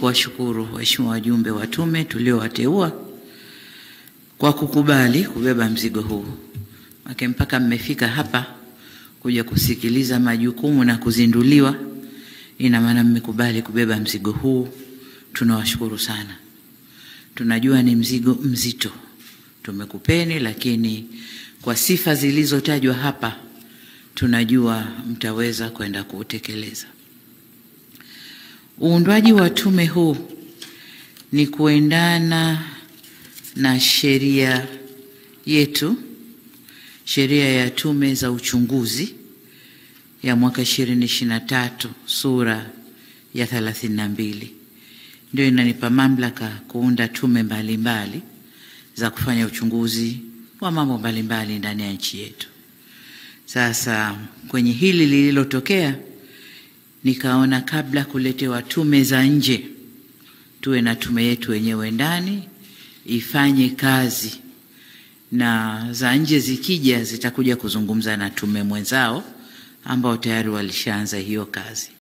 kuwashukuru waheshimiwa wajumbe wa tume tuliowateua kwa kukubali kubeba mzigo huu. Mpaka mmefika hapa kuja kusikiliza majukumu na kuzinduliwa, ina maana mmekubali kubeba mzigo huu. Tunawashukuru sana. Tunajua ni mzigo mzito tumekupeni, lakini kwa sifa zilizotajwa hapa tunajua mtaweza kwenda kuutekeleza. Uundwaji wa tume huu ni kuendana na sheria yetu, sheria ya tume za uchunguzi ya mwaka 2023 sura ya 32. Ndio inanipa mamlaka kuunda tume mbalimbali za kufanya uchunguzi wa mambo mbalimbali ndani ya nchi yetu. Sasa kwenye hili lililotokea, nikaona kabla kuletewa tume za nje, tuwe na tume yetu wenyewe ndani ifanye kazi, na za nje zikija zitakuja kuzungumza na tume mwenzao ambao tayari walishaanza hiyo kazi.